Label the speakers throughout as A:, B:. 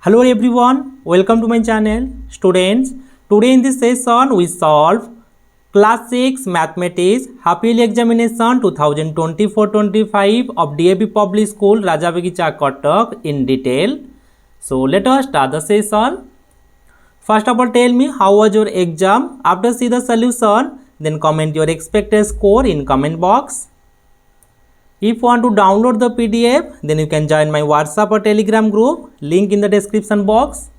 A: Hello everyone, welcome to my channel. Students, today in this session we solve Class 6 Mathematics Half Yearly Examination 2024-25 of DAV Public School, Rajabaghicha, Cuttack in detail. So let us start the session. First of all, tell me how was your exam. After see the solution, then comment your expected score in comment box. If you want to download the PDF, then you can join my WhatsApp or Telegram group, link in the description box.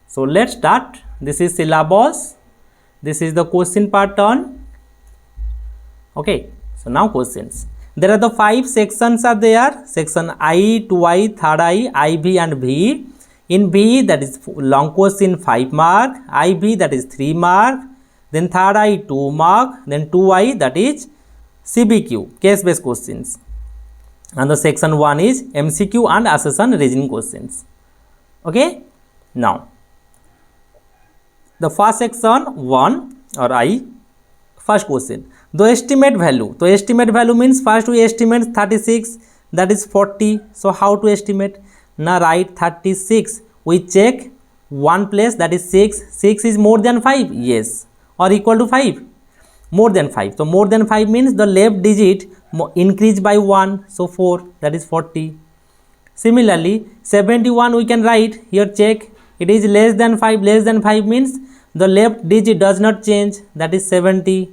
A: So let's start. This is syllabus. This is the question pattern. Okay, so now questions. There are the 5 sections are there. Section I, 2I, 3I, IV and V. In V, that is long question 5 mark. IV, that is 3 mark. Then 3I 2 mark. Then 2I, that is CBQ, case-based questions, and the section 1 is MCQ and assertion reasoning questions. Okay, now the first section 1 or I, first question, the estimate value. So estimate value means first we estimate 36, that is 40. So how to estimate? Now write 36, we check one place, that is 6. 6 is more than 5, yes, or equal to 5. More than 5. So more than 5 means the left digit increase by 1. So 4, that is 40. Similarly, 71 we can write here, check, it is less than 5. Less than 5 means the left digit does not change, that is 70.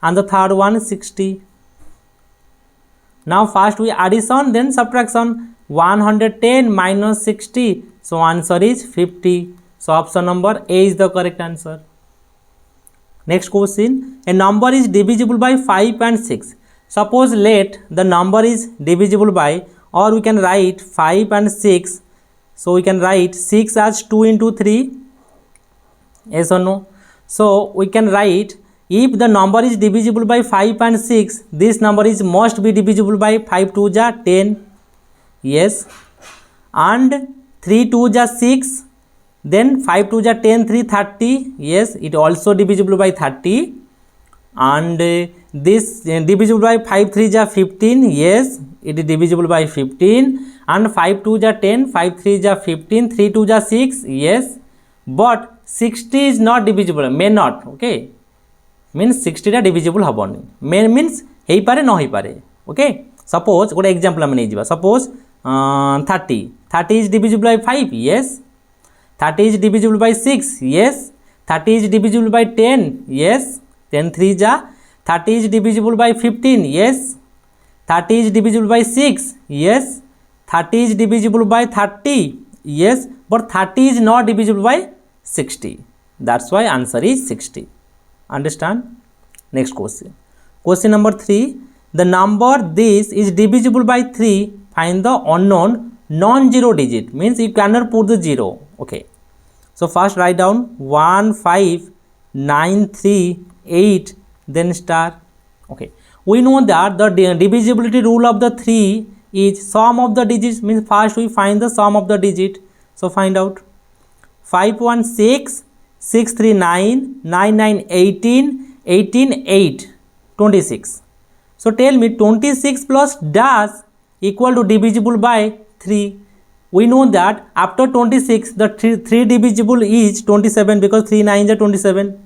A: And the third one 60. Now first we addition, then subtraction. 110 minus 60. So answer is 50. So option number A is the correct answer. Next question, a number is divisible by 5 and 6. Suppose let the number is divisible by, or we can write 5 and 6. So we can write 6 as 2 into 3. Yes or no? So we can write, if the number is divisible by 5 and 6, this number is must be divisible by 5 2 ja 10. Yes. And 3 2 ja 6. Then 5 2 ja 10, 3 30. Yes, it also divisible by 30. And this divisible by 5 3 ja 15. Yes, it is divisible by 15. And 5 2 ja 10, 5 3 ja 15, 3 2 ja 6. Yes, but 60 is not divisible, may not. Okay, means 60 टा divisible हबनी. May means हेई पारे न हेई पारे. Okay, suppose गोटे example हम नहीं जीवा. Suppose 30. 30 is divisible by 5. Yes. 30 is divisible by 6, yes. 30 is divisible by 10, yes. 10 3 ja. 30 is divisible by 15, yes. 30 is divisible by 6, yes. 30 is divisible by 30, yes. But 30 is not divisible by 60. That's why answer is 60. Understand? Next question. Question number 3. The number this is divisible by 3. Find the unknown non-zero digit. Means you cannot put the 0. Okay, so first write down 1 5 9 3 8, then star. Okay, we know that the divisibility rule of the 3 is sum of the digits, means first we find the sum of the digit. So find out. 5 1 6, 6 3 9, 9 9 18, 18 8, 26. So tell me 26 plus dash equal to divisible by 3. We know that after 26 the 3 divisible is 27, because 3 9s are 27.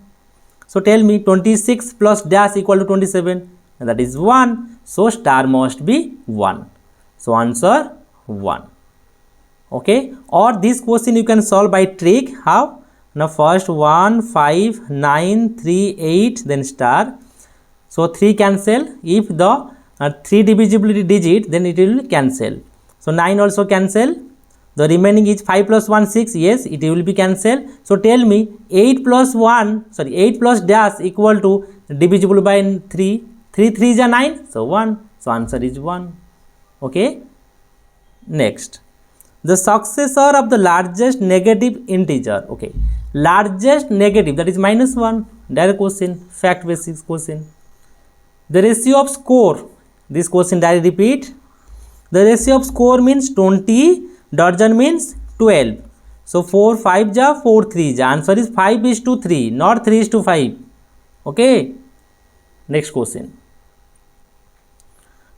A: So tell me 26 plus dash equal to 27, and that is 1. So star must be 1. So answer 1. Okay, or this question you can solve by trick. How? Now first 1 5 9 3 8, then star. So 3 cancel. If the 3 divisibility digit, then it will cancel. So 9 also cancel. The remaining is 5 plus 1 6. Yes, it will be cancelled. So tell me 8 plus dash equal to divisible by 3. 3 3 is 9. So 1. So answer is 1. Okay. Next, the successor of the largest negative integer. Okay, largest negative, that is -1. Direct question, fact basis question. The ratio of score. This question directly repeat. The ratio of score means 20. Dozen means 12. So 4 5 ja 4 3 ja. Answer is 5 is to 3, not 3 is to 5. Okay. Next question.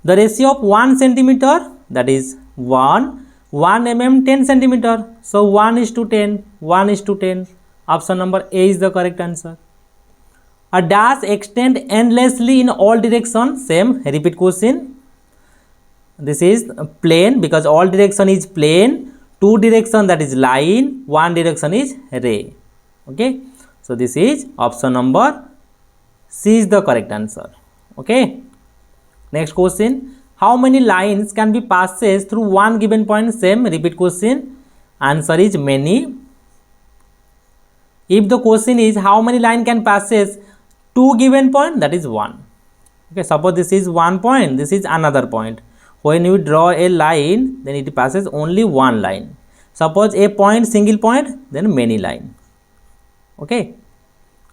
A: The ratio of 1 centimeter, that is 1 1 mm 10 centimeter. So 1:10, 1:10. Option number A is the correct answer. A dash extend endlessly in all directions. Same, repeat question. This is plane because all direction is plane. 2 direction, that is line. 1 direction is ray. Okay. So this is option number C is the correct answer. Okay. Next question. How many lines can be passes through one given point? Same, repeat question. Answer is many. If the question is how many line can passes two given point, that is one. Okay, suppose this is one point, this is another point. When you draw a line, then it passes only one line. Suppose a point, single point, then many line. Okay.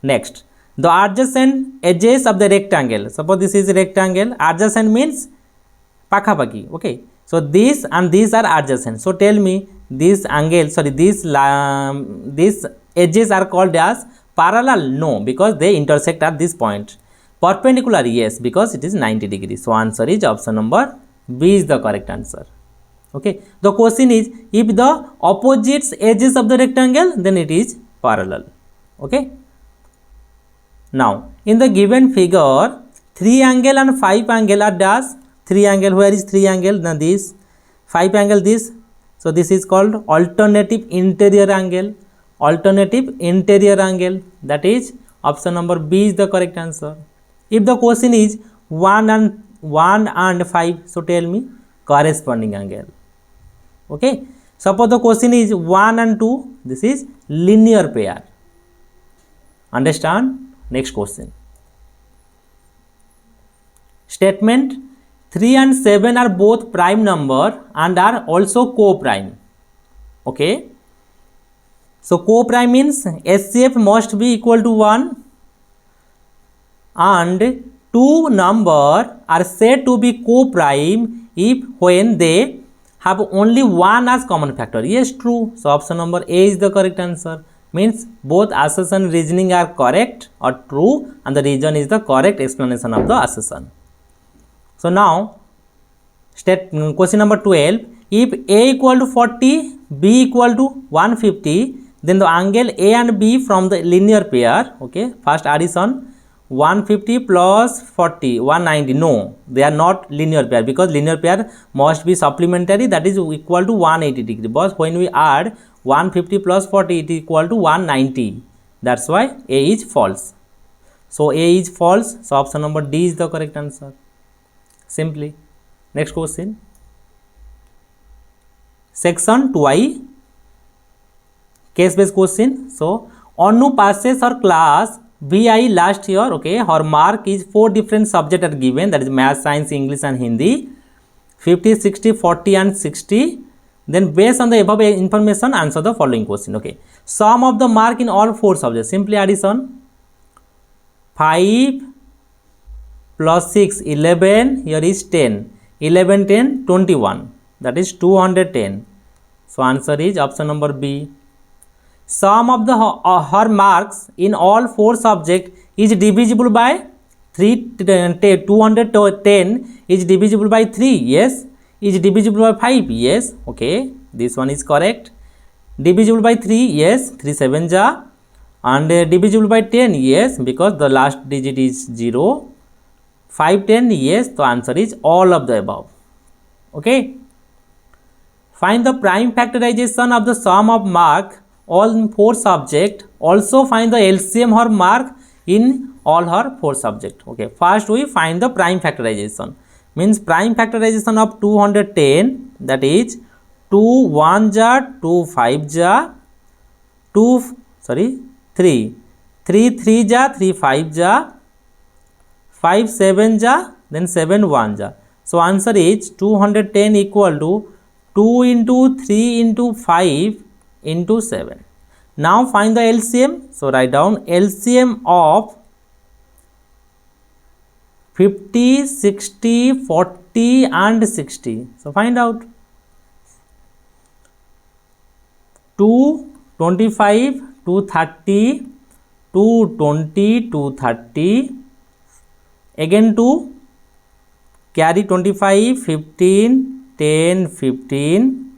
A: Next, the adjacent edges of the rectangle. Suppose this is a rectangle. Adjacent means pakapaki. Okay. So this and these are adjacent. So tell me this angle, sorry, these edges are called as parallel. No, because they intersect at this point. Perpendicular, yes, because it is 90 degrees. So answer is option number B is the correct answer. Okay. The question is if the opposite edges of the rectangle, then it is parallel. Okay. Now in the given figure, 3 angle and 5 angle are dash. 3 angle, where is 3 angle? Now this. 5 angle, this. So this is called alternative interior angle. Alternative interior angle, that is option number B is the correct answer. If the question is 1 and 5, so tell me corresponding angle. Okay. Suppose the question is 1 and 2, this is linear pair. Understand? Next question. Statement 3 and 7 are both prime number and are also co-prime. Okay. So co-prime means SCF must be equal to 1 and two number are said to be co-prime if when they have only one as common factor. Yes, true. So option number A is the correct answer. Means both assertion reasoning are correct or true and the reason is the correct explanation of the assertion. So now question number 12. If A equal to 40, B equal to 150, then the angle A and B from the linear pair, okay, first addition, 150 plus 40, 190. No, they are not linear pair because linear pair must be supplementary, that is equal to 180 degree. But when we add 150 plus 40, it is equal to 190. That's why A is false. So A is false. So option number D is the correct answer. Simply. Next question. Section 2I. Case-based question. So Anu passes her class BI last year. Okay, her mark is 4 different subjects are given, that is math, science, English and Hindi. 50, 60, 40 and 60. Then based on the above information, answer the following question. Okay, sum of the mark in all 4 subjects. Simply addition. 5 plus 6, 11. Here is 10. 11, 10, 21. That is 210. So answer is option number B. Sum of the her marks in all 4 subjects is divisible by 210 is divisible by 3. Yes. Is divisible by 5. Yes. Okay. This one is correct. Divisible by 3. Yes. 3 7 ja. And divisible by 10. Yes. Because the last digit is 0. 5 10. Yes. The answer is all of the above. Okay. Find the prime factorization of the sum of mark all 4 subjects. Also find the LCM her mark in all her 4 subjects. Okay. First we find the prime factorization. Means prime factorization of 210, that is 2 1 ja, 2 5 ja, 3 3 3 ja, 3 5 ja, 5 7 ja, then 7 1 ja. So answer is 210 equal to 2 into 3 into 5 into 7. Now find the LCM. So write down LCM of 50, 60, 40 and 60. So find out. 2, 25, 230, 220, 230. Again 2. Carry 25, 15, 10, 15.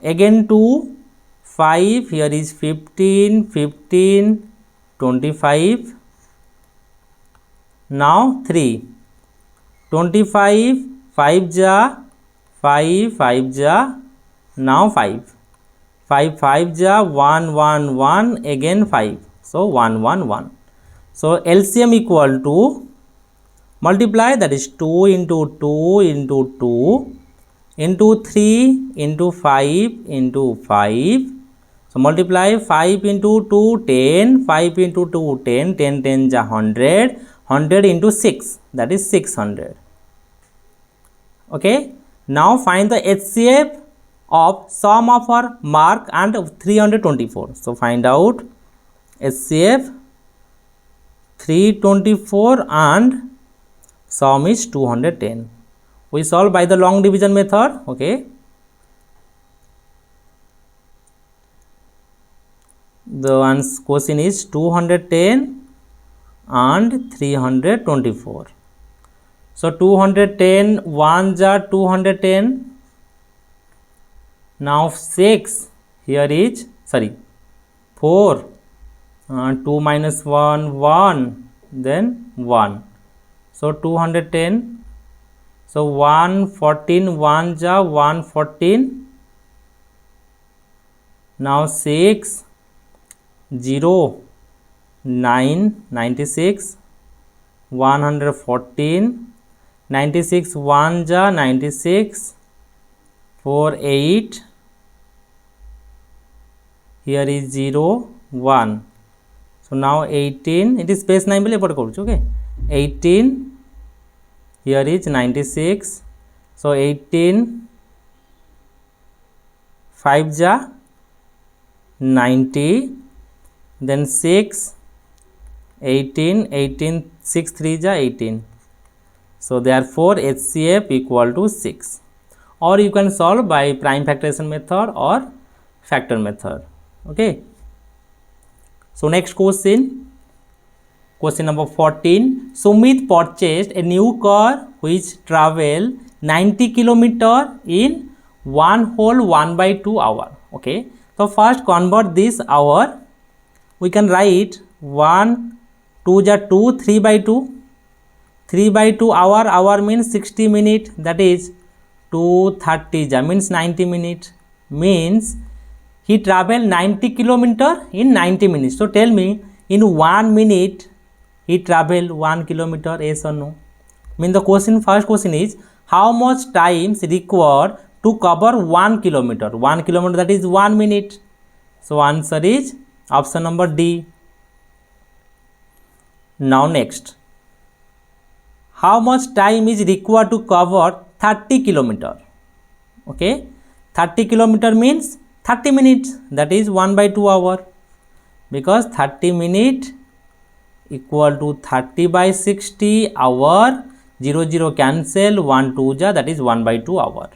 A: again 2, 5, here is 15, 15, 25, now 3, 25, 5 ja, 5, 5 ja, now 5, 5, 5 ja, 1, 1, 1, again 5, so 1, 1, 1. So LCM equal to, multiply, that is 2 into 2 into 2 into 3 into 5 into 5. So multiply 5 into 2, 10, 5 into 2, 10, 10, 10 is 100, 100 into 6, that is 600. Okay, now find the HCF of sum of our mark and 324. So find out HCF 324 and sum is 210. We solve by the long division method. Okay, the question is 210 and 324. So 210, 1 jar 210, now 6, here is, sorry, 4, 2 minus 1, 1, then 1. So 210, so 114, 1 ja 114, now 6, 0, 9, 96, 114, 96, 1 ja 96, 4, 8, here is 0, 1. So now 18, it is space 9 bole epot koruchu. Okay, 18, here is 96, so 18, 5 ja 90, then 6, 18, 18, 6 3 ja 18. So therefore HCF equal to 6. Or you can solve by prime factorization method or factor method. Okay, so next question, question number 14. Sumit purchased a new car which travel 90 km in 1 whole 1/2 hour. Okay, so first convert this hour. We can write 1, 2 ja 2, 3/2, 3/2 hour, hour means 60 minutes, that is 230 ja means 90 minutes, means he traveled 90 km in 90 minutes. So tell me, in 1 minute he traveled 1 km, yes or no? Mean the question, first question is, how much time is required to cover 1 km? 1 km, that is 1 minute. So answer is option number D. Now next, how much time is required to cover 30 km? Okay, 30 km means 30 minutes, that is 1/2 hour, because 30 minute equal to 30/60 hour, 0 0 cancel, 1 2 ja, that is 1/2 hour.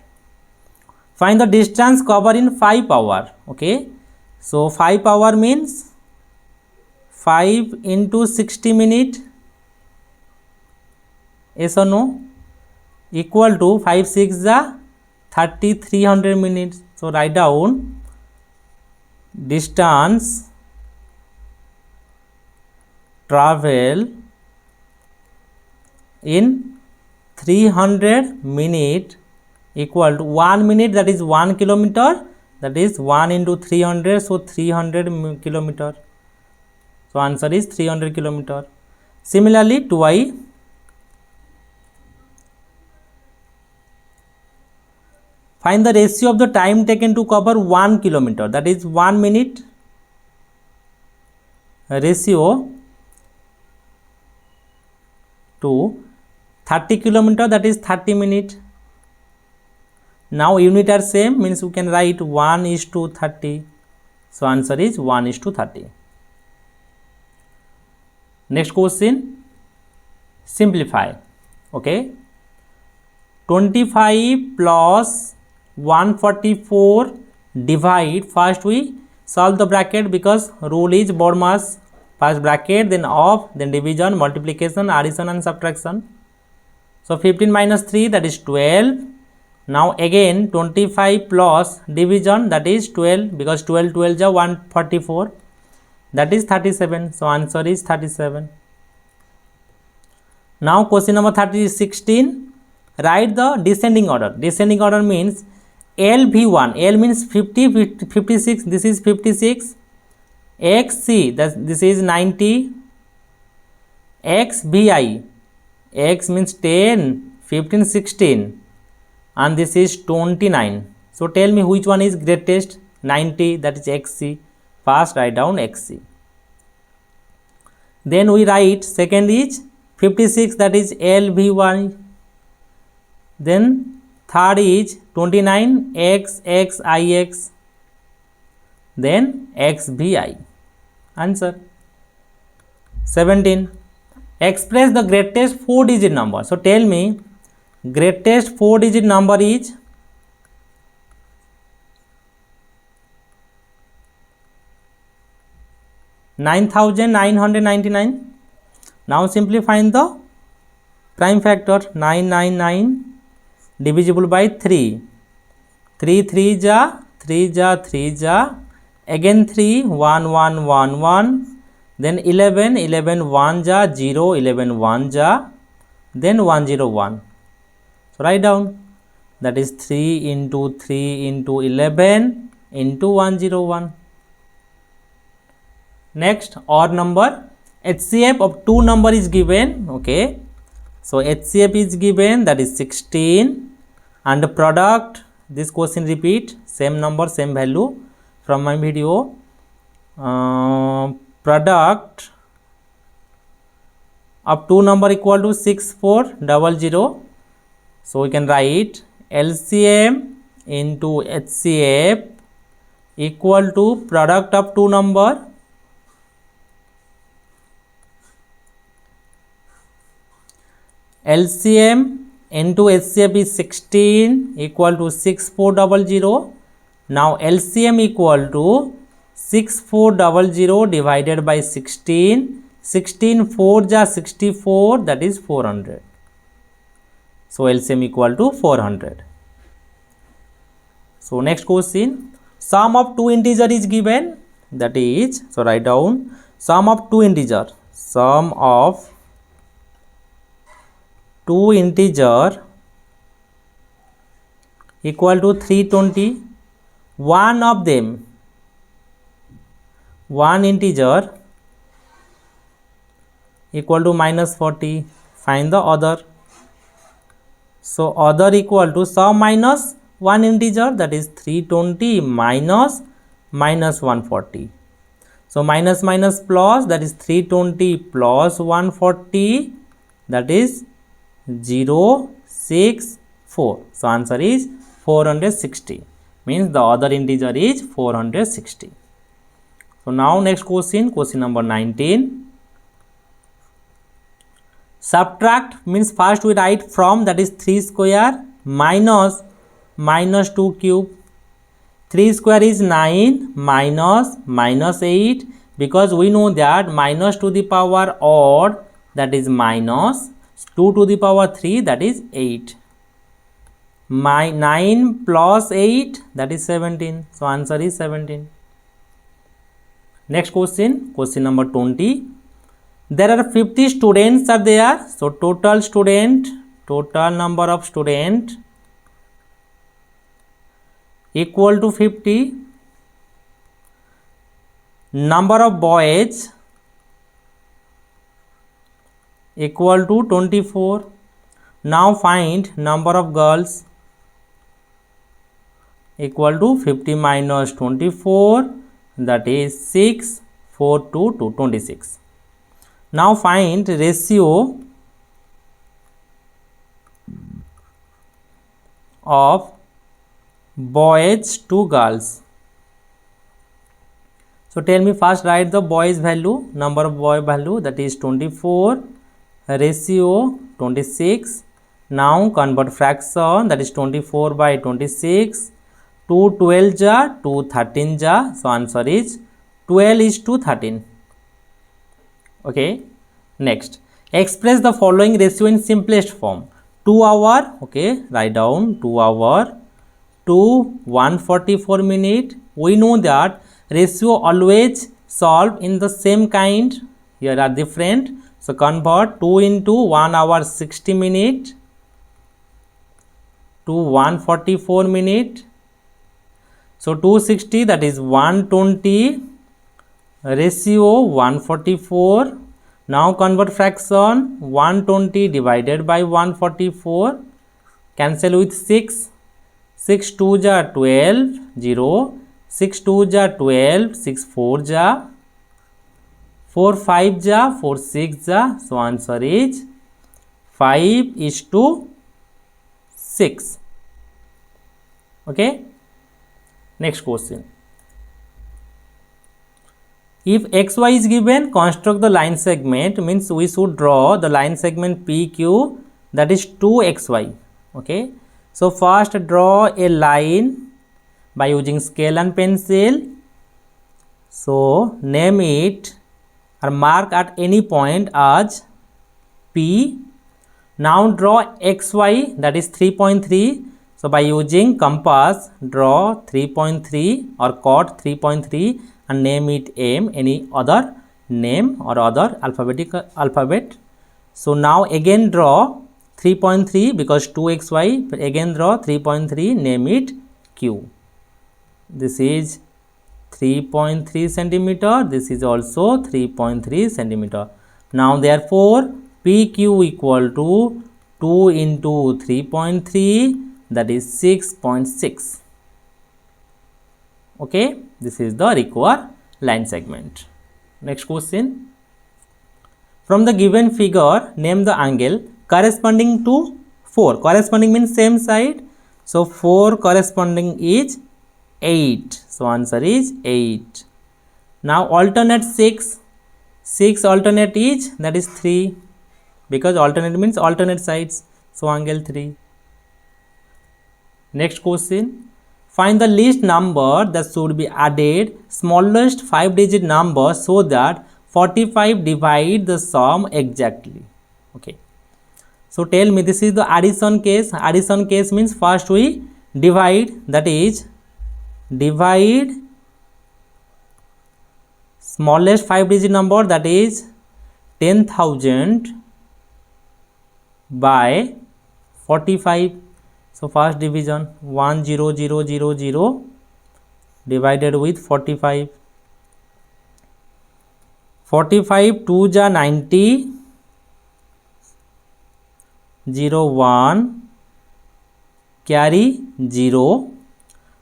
A: Find the distance covered in 5 hour. Okay, so 5 hour means 5 into 60 minute, yes or no, equal to 5 6 ja 30, 300 minutes. So write down distance travel in 300 minute equal to 1 minute, that is 1 km, that is 1 into 300, so 300 km. So answer is 300 km. Similarly 2i, find the ratio of the time taken to cover 1 km, that is 1 minute, ratio to 30 km, that is 30 minutes. Now unit are same, means we can write 1:30. So answer is 1:30. Next question, simplify. Okay, 25 plus 144 divide, first we solve the bracket because rule is BODMAS, first bracket, then off, then division, multiplication, addition and subtraction. So 15 minus 3, that is 12, Now again 25 plus division, that is 12, because 12 12 is 144, that is 37. So answer is 37. Now question number 16. Write the descending order. Descending order means LV1, L means 50, 56, this is 56, XC, this is 90, XVI, X means 10, 15, 16, and this is 29. So tell me which one is greatest. 90, that is XC. First write down XC. Then we write second is 56, that is LV1. Then third is 29, XXIX. Then XVI. Answer. 17. Express the greatest 4-digit number. So tell me greatest 4-digit number is 9,999. Now simply find the prime factor. 999 divisible by 3. 3 3 ja, 3 ja, 3 ja, again 3, 1 1 1 1, then 11 11 1 ja, 0 11 1 ja, then 1 0 1. So write down, that is 3 into 3 into 11 into 101. Next, odd number. HCF of two number is given. Okay, so HCF is given, that is 16, and the product, this question repeat, same number same value from my video. Product of two number equal to 6400. So we can write LCM into HCF equal to product of two number. LCM into HCF is 16 equal to 6400. Now LCM equal to 6400 divided by 16. 16 4 ja 64, that is 400. So LCM equal to 400. So next question, sum of two integer is given, that is, so write down sum of two integer. Sum of two integer equal to 320. One of them, one integer equal to minus 40. Find the other. So other equal to sum minus one integer, that is 320 minus 140. So minus minus plus, that is 320 plus 140, that is 064. So answer is 460, means the other integer is 460. So now next question, question number 19. Subtract means first we write from, that is 3 square minus 2 cube. 3 square is 9 minus 8, because we know that minus to the power odd, that is minus 2 to the power 3, that is 8. 9 plus 8, that is 17. So answer is 17. Next question, question number 20. There are 50 students are there. So total number of student equal to 50. Number of boys equal to 24. Now find number of girls. Equal to 50 minus 24, that is 6, 4 to 2, 26. Now find ratio of boys to girls. So tell me, first write the boys value, number of boy value, that is 24, ratio 26. Now convert fraction, that is 24 by 26. 2 12 ja, 2 13 ja. So answer is 12 is to 13. Okay. Next, express the following ratio in simplest form. 2 hour, okay, write down 2 hour to 144 minute. We know that ratio always solve in the same kind, here are different, so convert 2 into 1 hour 60 minute to 144 minute. So 260, that is 120, ratio 144. Now convert fraction, 120 divided by 144, cancel with 6, 6 2 ja 12, 0, 6 2 ja 12, 6 4 ja 4 5 ja 4 6 ja, so answer is 5:6. Okay, next question. If xy is given, construct the line segment, means we should draw the line segment PQ, that is 2xy. Okay, so first draw a line by using scale and pencil. So name it or mark at any point as P. Now draw xy, that is 3.3. So by using compass, draw 3.3 or chord 3.3 and name it M, any other name or other alphabet. So now again draw 3.3 because 2xy, again draw 3.3, name it Q. This is 3.3 centimeter, this is also 3.3 centimeter. Now therefore PQ equal to 2 into 3.3, that is 6.6. Okay, this is the required line segment. Next question. From the given figure, name the angle corresponding to 4. Corresponding means same side. So 4 corresponding is 8. So answer is 8. Now alternate 6. 6 alternate each, that is 3. Because alternate means alternate sides. So angle 3. Next question. Find the least number that should be added, smallest 5-digit number, so that 45 divide the sum exactly. Okay. So tell me, this is the addition case. Addition case means first we divide, that is divide smallest 5-digit number, that is 10,000 by 45. So first division 10000 divided with 45. 45 2 ja 90, 0 1 carry 0.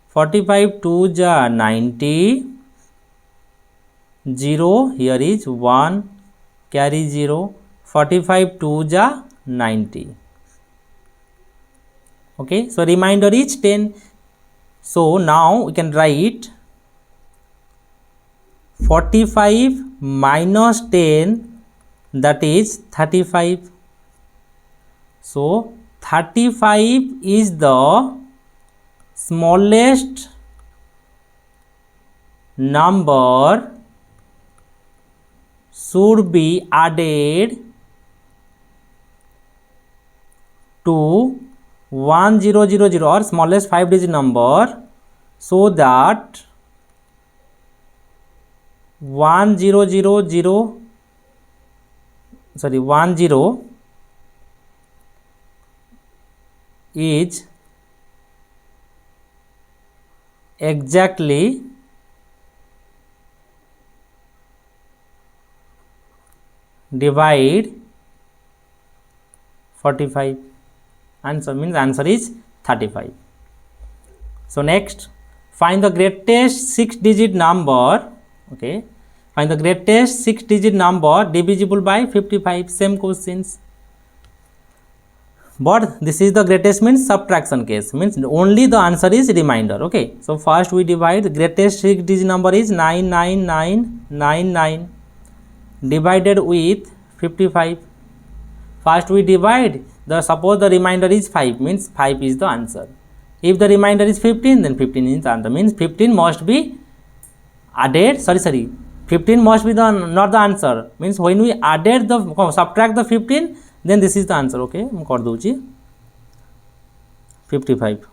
A: 45 2 ja 90, 0 here is 1 carry 0. 45 2 ja 90. Okay, so remainder is 10. So now we can write 45 minus 10, that is 35. So 35 is the smallest number should be added to 1000 or smallest 5-digit number, so that 10 is exactly divide 45. Answer means answer is 35. So next, find the greatest 6-digit number. Okay, find the greatest 6-digit number divisible by 55. Same questions, but this is the greatest means subtraction case, means only the answer is remainder. Okay, so first we divide. The greatest 6-digit number is 99999 divided with 55. First we divide. Suppose the remainder is 5, means 5 is the answer. If the remainder is 15, then 15 is the answer, means 15 must be added. 15 must be the not the answer, means when we added the subtract the 15, then this is the answer. Okay, I कर दूँगी. 55.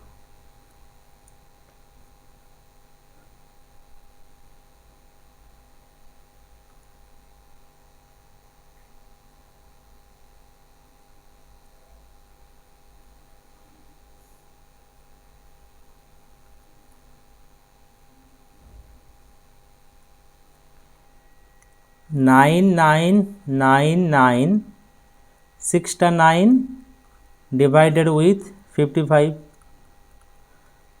A: Nine, 6 to 9 divided with 55.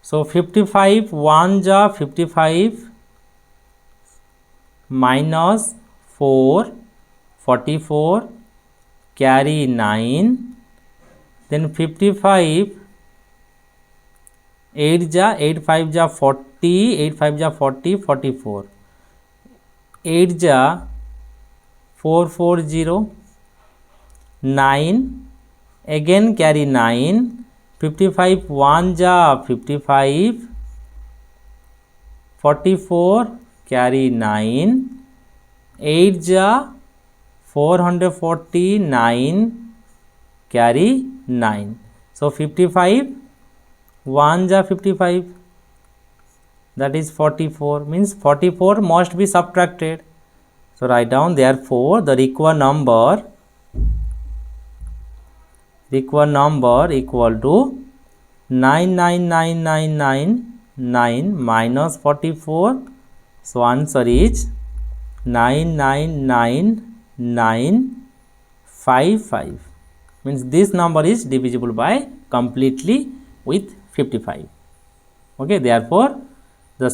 A: So 55 1 ja 55 minus 4 44 carry 9, then 55 8 ja 8 5 ja 40 8 5 ja 40 44 8 ja 440 9 again carry 9 55 1 ja 55 44 carry 9 8 ja 449 carry 9. So 55 1 ja 55, that is 44, means 44 must be subtracted. So write down, therefore the required number equal to 99999 minus 44. So answer is 9999955, means this number is divisible by completely with 55. Okay, therefore the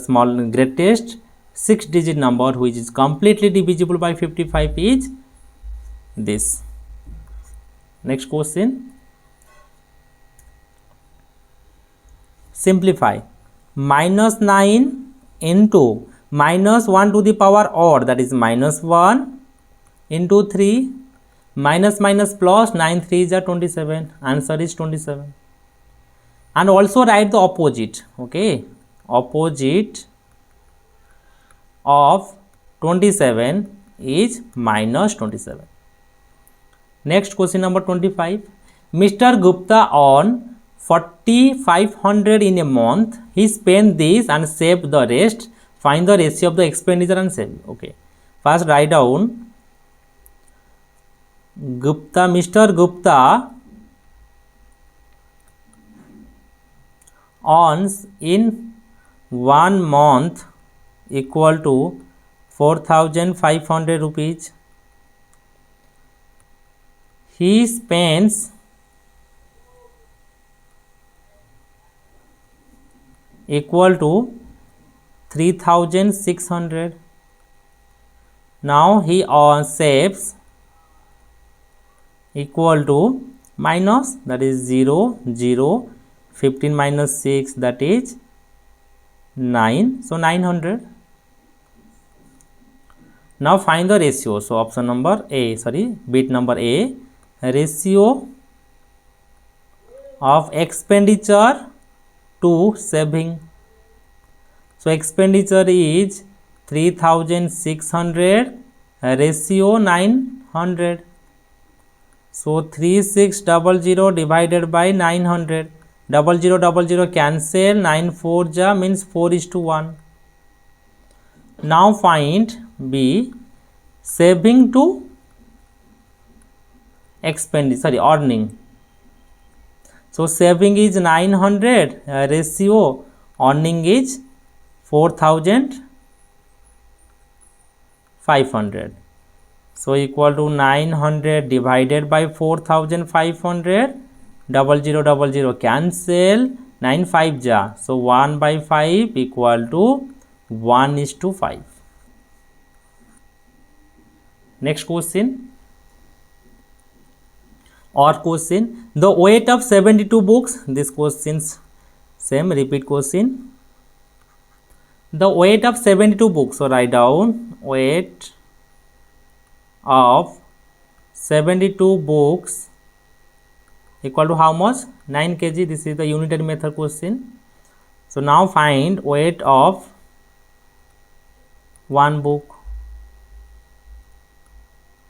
A: greatest 6-digit number which is completely divisible by 55 is this. Next question. Simplify. Minus 9 into minus 1 to the power odd, that is minus 1 into 3 minus minus plus 9 3s are 27. Answer is 27. And also write the opposite. Okay, opposite of 27 is minus 27. Next question number 25. Mr. Gupta on 4,500 in a month. He spent this and saved the rest. Find the ratio of the expenditure and saving. Okay, first write down Mr. Gupta earns in 1 month equal to 4,500 rupees. He spends equal to 3,600. Now he saves equal to minus, that is 0 0, 15 minus 6, that is 9, so 900. Now find the ratio. So option number A, bit number A, ratio of expenditure to saving. So expenditure is 3,600, ratio 900. So 3600 divided by 900. 0000 cancel, 9 4 ja means 4:1. Now find B, saving to expenditure, earning. So saving is 900, ratio earning is 4,500. So equal to 900 divided by 4,500. 0000 cancel, 9 5 ja, so 1/5 equal to 1:5. Next question. Or question, the weight of 72 books. This questions same, repeat question. The weight of 72 books. So write down weight of 72 books equal to how much? 9 kg. This is the unitary method question. So now find weight of one book.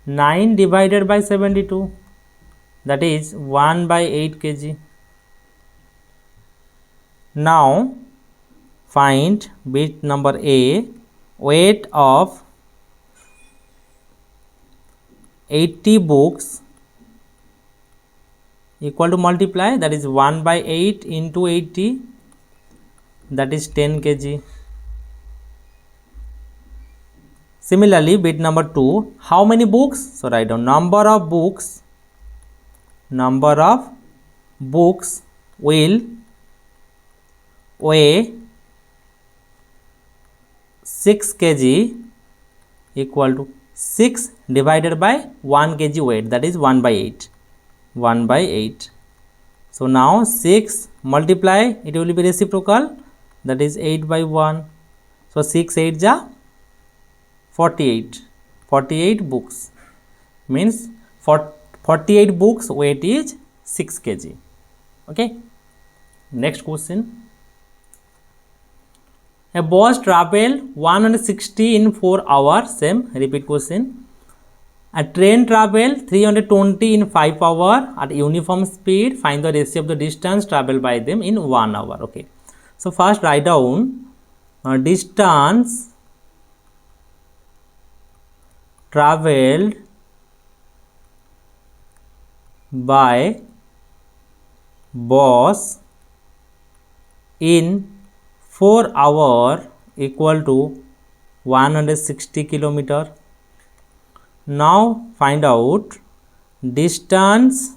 A: 9 divided by 72, that is 1/8 kg. Now find bit number A, weight of 80 books equal to multiply, that is 1 by 8 into 80, that is 10 kg. Similarly, bit number 2, how many books? So write down number of books will weigh 6 kg equal to 6 divided by 1 kg weight, that is 1 by 8. 1 by 8. So now 6 multiply, it will be reciprocal, that is 8 by 1. So 6 8 ja 48. 48 books means 48 books weight is 6 kg. Okay. Next question. A bus travel 160 in 4 hours. Same, repeat question. A train travel 320 in 5 hours at uniform speed. Find the ratio of the distance traveled by them in 1 hour. Okay. So first write down distance traveled by bus in 4 hours equal to 160 kilometer. Now find out distance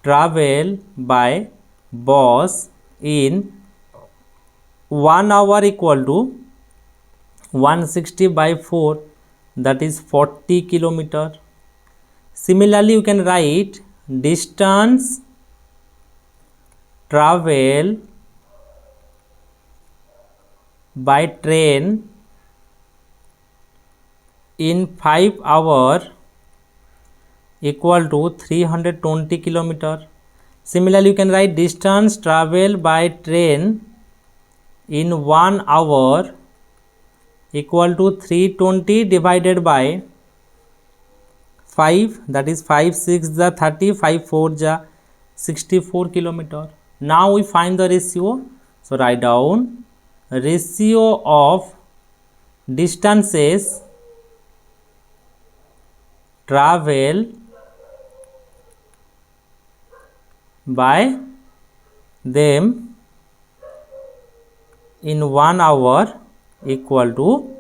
A: travel by bus in 1 hour equal to 160 by 4, that is 40 kilometer. Similarly, you can write distance travel by train in 5 hours equal to 320 kilometer. Similarly, you can write distance travel by train in 1 hour equal to 320 divided by 5, that is 5 6 ja 30, 5 4 ja 64 kilometer. Now we find the ratio. So write down ratio of distances travel by them in 1 hour equal to,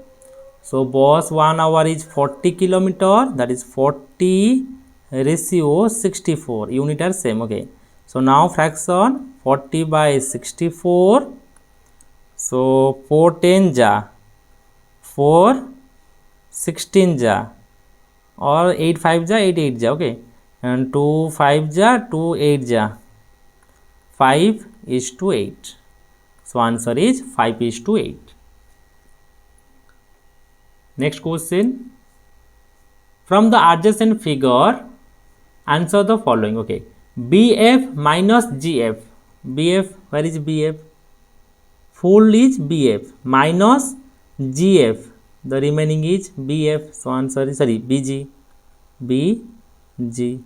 A: so bus 1 hour is 40 kilometer, that is 40 ratio 64, unit are same. Okay, so now fraction 40 by 64, so 4 10 ja 4 16 ja or 8 5 ja 8 8 ja. Okay, and 2 5 ja 2 8 ja 5 is to 8. So answer is 5 is to 8. Next question. From the adjacent figure, answer the following. Okay, BF minus GF. BF, where is BF? Full is BF minus GF. The remaining is BF. So answer is, sorry, BG. BG.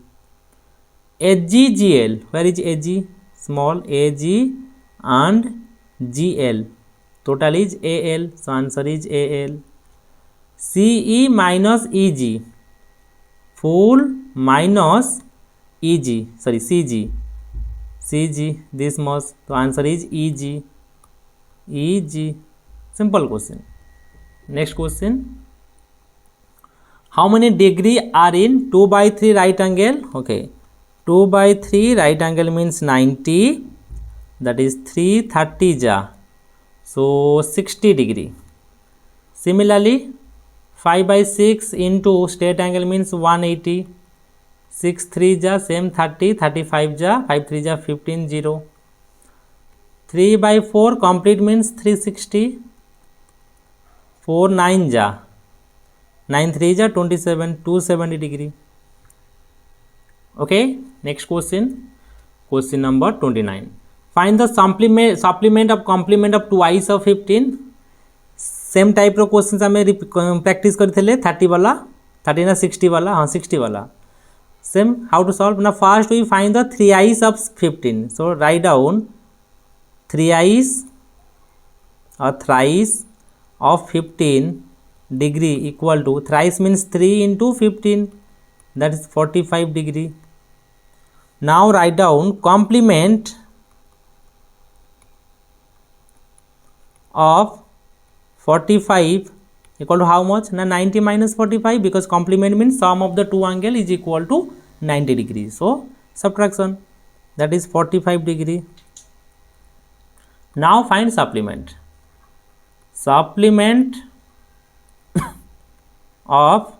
A: AGGL. Where is AG? Small AG and GL. Total is AL. So answer is AL. CE minus EG. Full minus EG. Sorry, CG. CG. This much. So answer is EG. EG. Simple question. Next question. How many degree are in 2 by 3 right angle? Okay. 2 by 3 right angle means 90. That is 330 ja. So 60 degree. Similarly, 5 by 6 into straight angle means 180. 6 3 ja same 30, 35 ja, 5 3 ja 15 0. 3 by 4 complete means 360. 4 9 ja 9 3 ja 27, 270 degree. Okay, next question. Question number 29. Find the supplement of complement of twice of 15. Same type रो question आम practice करते 30 वाला 30 ना 60 वाला, हाँ 60 वाला सेम. How to solve ना, फर्स्ट वी फाइंड द 3 आइस of 15. So write down thrice or thrice of 15 degree equal to, thrice means 3 into 15, that is 45 degree. Now write down complement of 45 equal to how much? Now 90 minus 45, because complement means sum of the two angle is equal to 90 degrees. So subtraction, that is 45 degree. Now find supplement. Supplement of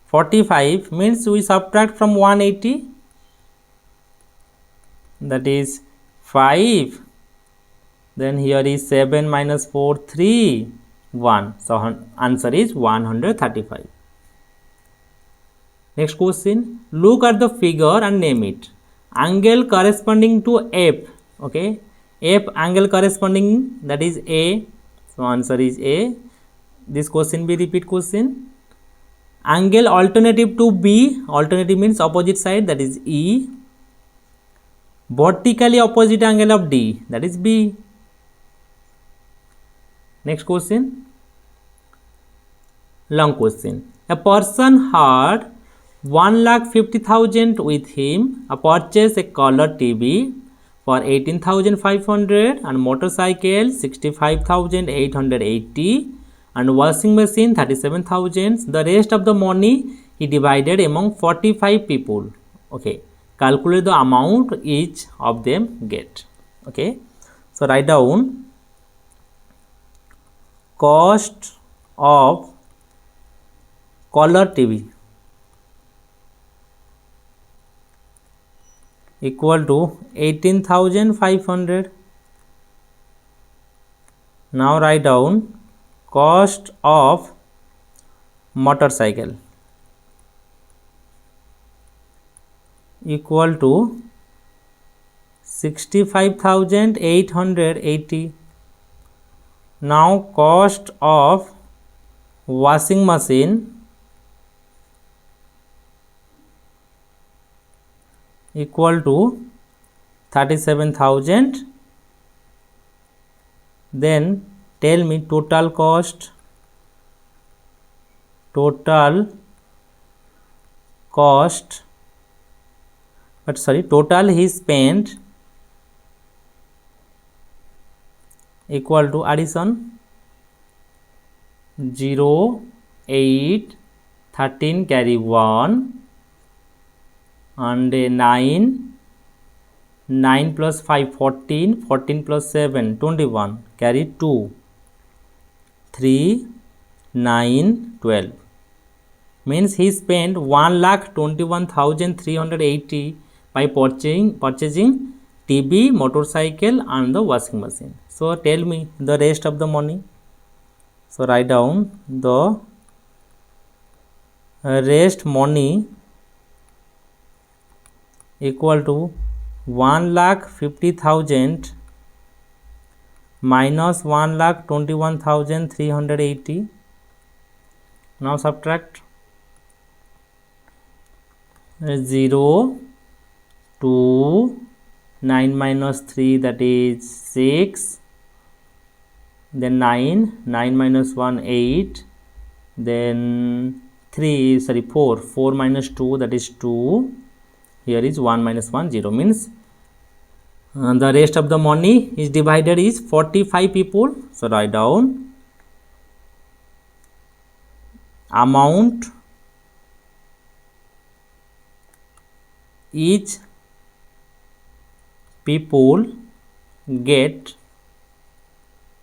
A: 45 means we subtract from 180, that is 5. Then here is 7 minus 4, 3, 1. So answer is 135. Next question. Look at the figure and name it. Angle corresponding to F. Okay. F angle corresponding, that is A. So answer is A. This question be repeat question. Angle alternative to B. Alternative means opposite side, that is E. Vertically opposite angle of D, that is B. Next question. Long question. A person had 1,50,000 with him, purchased a color TV for 18,500 and motorcycle 65,880 and washing machine 37,000. The rest of the money he divided among 45 people. Okay, calculate the amount each of them get. Okay, so write down cost of color TV equal to 18,500. Now write down cost of motorcycle equal to 65,880. Now cost of washing machine equal to 37,000. Then tell me total cost. Total he spent equal to addition 0, 8, 13 carry 1 and 9 plus 5 14, 14 plus 7 21 carry 2, 3, 9, 12. Means he spent 1,21,380 by purchasing TV, motorcycle and the washing machine. So tell me the rest of the money. So write down the rest money equal to 1,50,000 minus 1,21,380. Now subtract 0, 2, 9 minus 3, that is 6, then 9 minus 1 8, then 4 minus 2, that is 2. Here is 1 minus 1 0, means the rest of the money is divided is 45 people. So write down amount each people get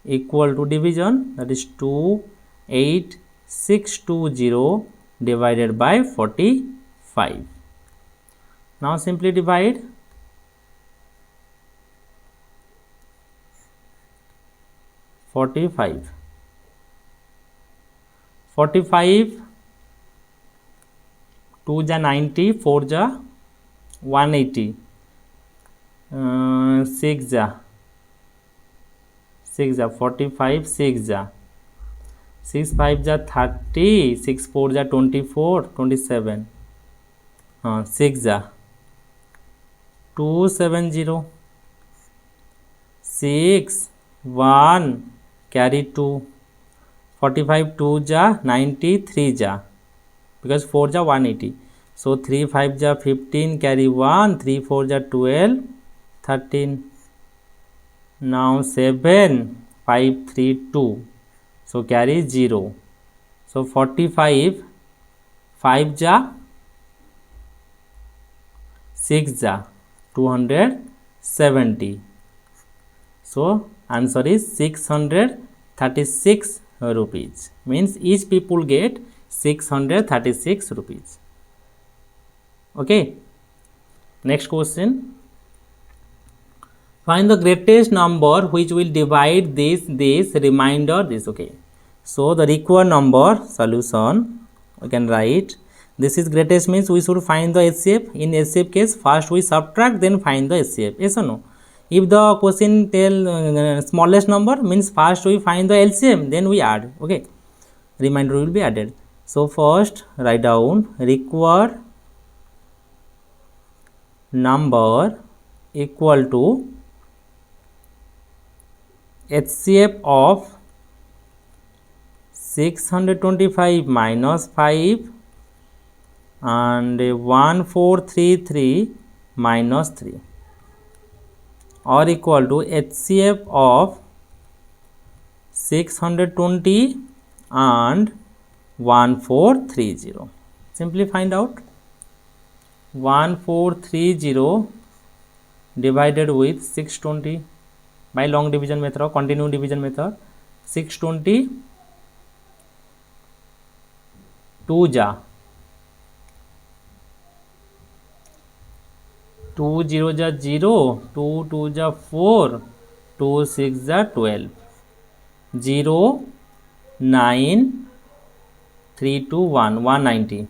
A: equal to division, that is 28620 divided by 45. Now simply divide. 45 2 ja 90, 4 ja 180, 6 ja 45, 6 ja 6 5 ja 30, 6 4 ja 24, 27, 6 ja 270, 6 1 carry 2 45 2 ja 93 ja because 4 ja 180 so 3 5 ja 15 carry 1 3 4 ja 12 13 now 7 5 3 2 so carry 0 so 45 5 ja 6 ja 270 so answer is 636 rupees means each people get 636 rupees. Okay, next question, find the greatest number which will divide this remainder this. Okay, so the required number solution we can write this is greatest means we should find the HCF. In HCF case first we subtract then find the HCF, yes or no? If the question tell smallest number means first we find the LCM then we add. Okay, remainder will be added. So first write down required number equal to HCF of 625 minus 5 and 1433 minus 3 or equal to HCF of 620 and 1430. Simply find out 1430 divided with 620 by long division method or continuous division method. 620 2 ja 2 0 ja 0 2 2 ja 4 2 6 ja 12 0 9 3 2 1 190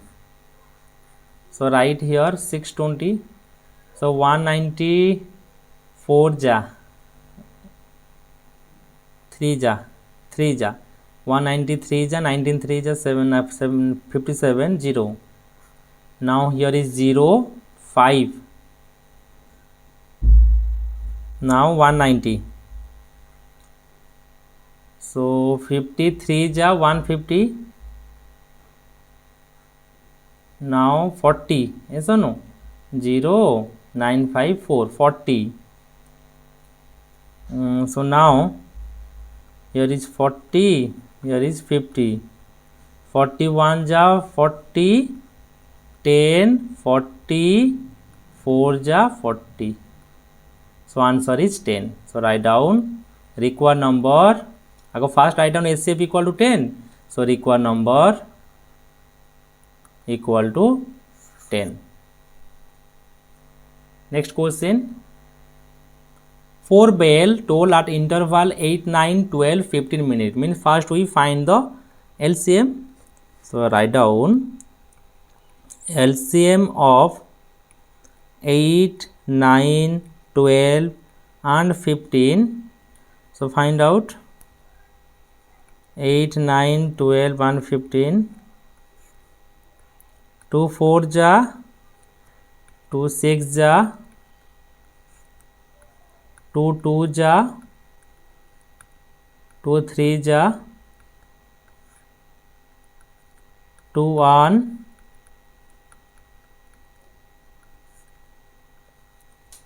A: so write here 620 so 194 ja 3 ja 3 ja 193 ja 19 3 ja 7 57 0 now here is 0 5 now 190 so 53 ja 150 now 40, yes or no? 0 9 5 4 40 so now here is 40 here is 50 41 ja 40 10 40 4 ja 40 so answer is 10. So write down required number. I go first write down HCF equal to 10. So required number equal to 10. Next question. 4 bell toll at interval 8, 9, 12, 15 minutes. Means first we find the LCM. So write down LCM of 8, 9, 12 and 15. So find out 8, 9, 12 and 15. 2 4 ja 2 6 ja 2 2 ja 2 3 ja 2 1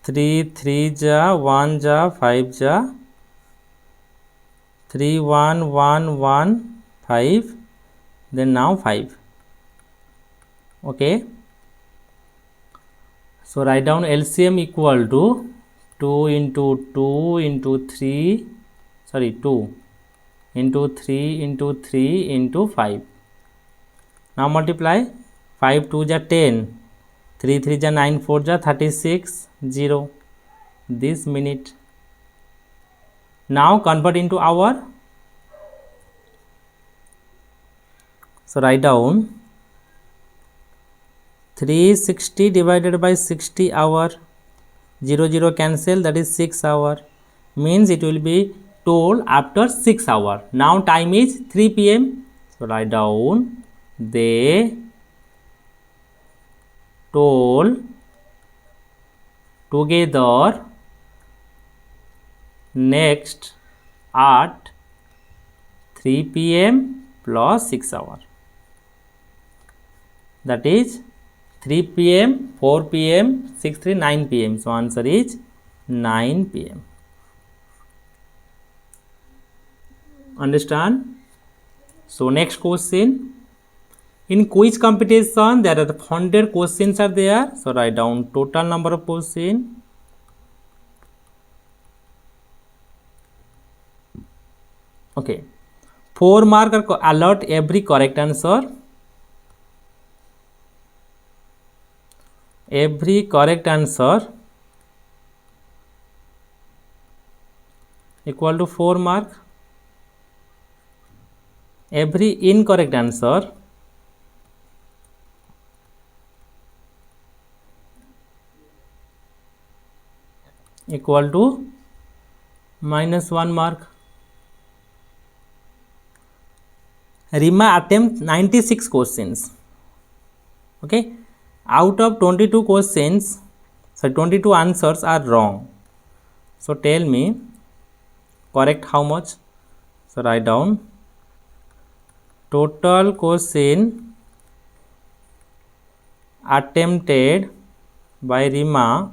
A: 3 3 ja 1 ja 5 ja 3 1 1 1 5 then now 5. Okay, so write down LCM equal to 2 into 2 into 3 sorry 2 into 3 into 3 into 5. Now multiply 5 2 ja 10 3 3 ja 9 4 ja 36 0 this minute. Now convert into hour. So write down 360 divided by 60 hour 0 0 cancel that is 6 hour means it will be toll after 6 hour. Now time is 3 p.m. So write down they toll together next at 3 p.m. plus 6 hour, that is 3 p.m., 4 p.m., 6, 3, 9 p.m. So answer is 9 p.m. Understand? So next question. In quiz competition, there are 100 questions are there. So write down total number of questions. Okay. 4 mark are allot every correct answer. Every correct answer equal to 4 mark. Every incorrect answer equal to -1 mark. Rima attempt 96 questions. Okay, out of 22 questions, so 22 answers are wrong. So tell me correct how much? So write down total question attempted by Rima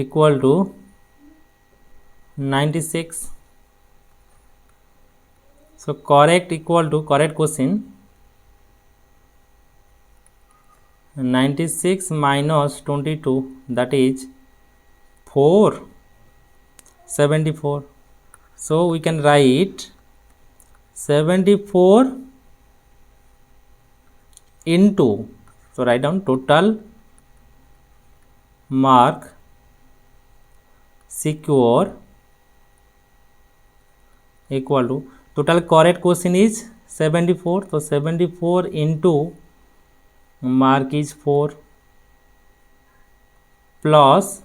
A: equal to 96. So correct equal to correct question 96 minus 22, that is 474. So we can write 74 into, so write down total mark secure equal to, total correct question is 74, so 74 into mark is 4 plus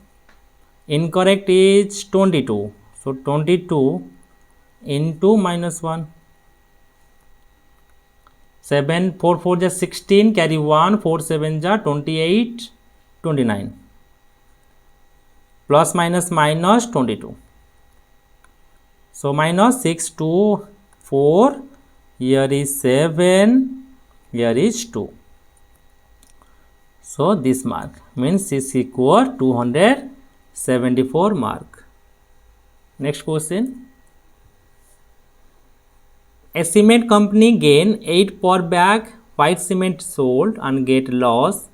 A: incorrect is 22, so 22 into -1, 7 4 4 ja 16, carry 1, 4 7 ja 28, 29, plus minus minus 22, so minus 6 2 4, here is 7, here is 2. So this mark means is equal 274 mark. Next question. A cement company gain 8 per bag white cement sold and get loss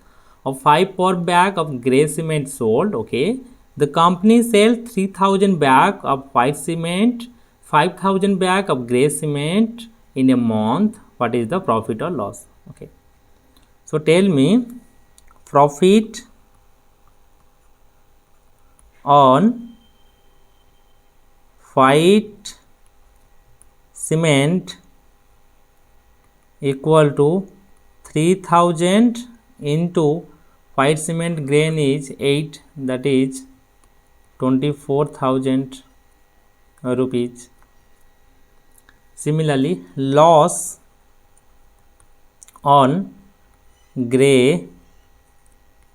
A: of 5 per bag of grey cement sold. Okay, the company sell 3000 bag of white cement, 5000 bag of grey cement in a month. What is the profit or loss? Okay, so tell me profit on white cement equal to 3000 into white cement grain is 8, that is 24,000 rupees. Similarly, loss on grey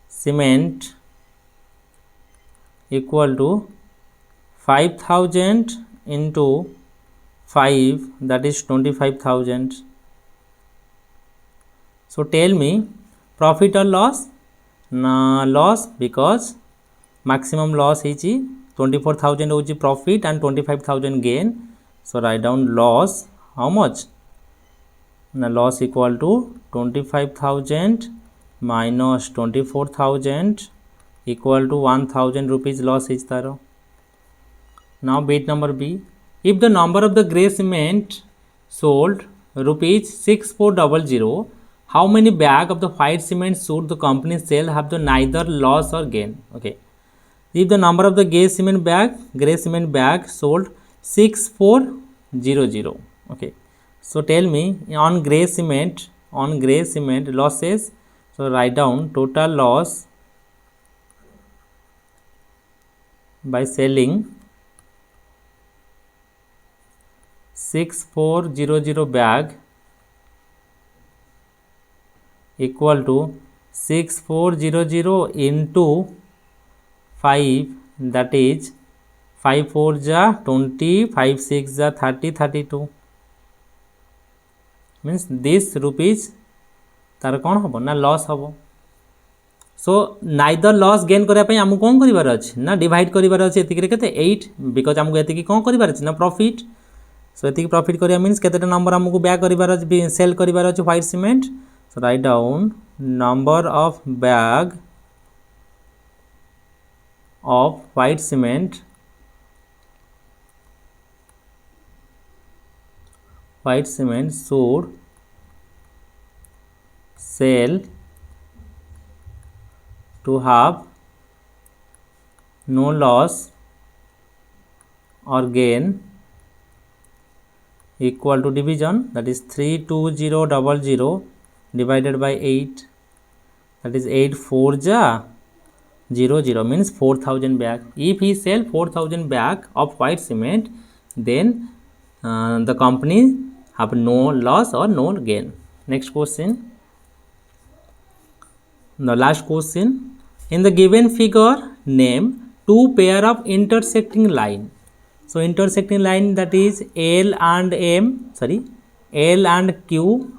A: cement equal to 5000 into 5, that is 25,000. So tell me profit or loss? Loss, because maximum loss is 24,000 is profit and 25,000 gain. So write down loss, how much? Loss equal to 25,000 minus 24,000 equal to 1,000 rupees loss is there. Now bit number B. If the number of the grey cement sold rupees 6400, how many bag of the white cement should the company sell have the neither loss or gain? Okay. If the number of the grey cement bag sold 6400. Okay. So tell me on grey cement losses. So write down total loss by selling 6400 bag equal to 6400 into 5, that is 5 4 जा 20, 5 6 जा 30, 32 means this rupees तार कौन हम ना loss हम. So neither loss gain करने आमको कौन करार अच्छे ना डिवाइड करार अच्छे के 8 बिकज आमको ये कौन करार अच्छे ना प्रॉफिट. सो ये प्रॉफिट करा मीन्स केते नंबर आमको बैग करार सेल करार अच्छे white cement. So write down number of bag of white cement should sell to have no loss or gain equal to division, that is 32000 divided by 8, that is 8 4 ja 00 means 4000 bag. If he sell 4000 bag of white cement, then the company have no loss or no gain. Next question, the last question, in the given figure name two pair of intersecting line. So intersecting line, that is L and Q,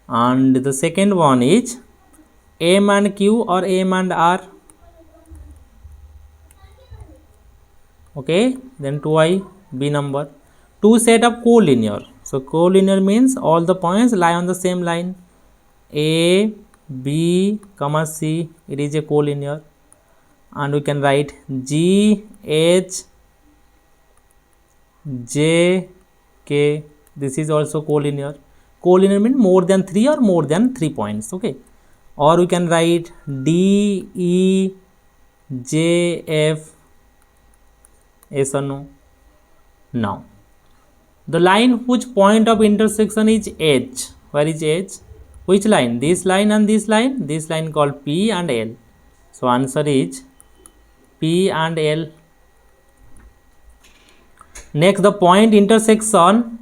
A: and the second one is M and Q or M and R. Okay, then 2i B number. Two set of collinear. So collinear means all the points lie on the same line. A, B, comma C, it is a collinear. And we can write G, H, J, K. This is also collinear. Collinear means more than 3 or more than 3 points. Okay. Or we can write D, E, J, F. Yes or no? Now, the line whose point of intersection is H. Where is H? Which line? This line and this line? This line called P and L. So answer is P and L. Next, the point intersection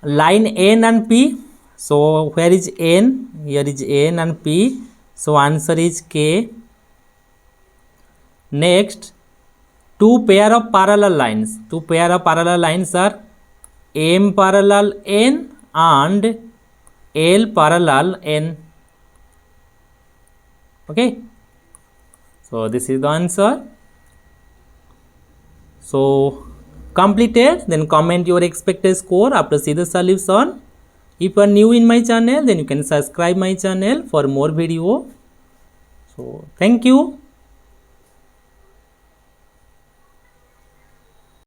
A: line N and P. So where is N? Here is N and P. So answer is K. Next, two pair of parallel lines. Two pair of parallel lines are M parallel N and L parallel N. Okay. So this is the answer. So completed. Then comment your expected score after see the solution. If you are new in my channel, then you can subscribe my channel for more video. So thank you.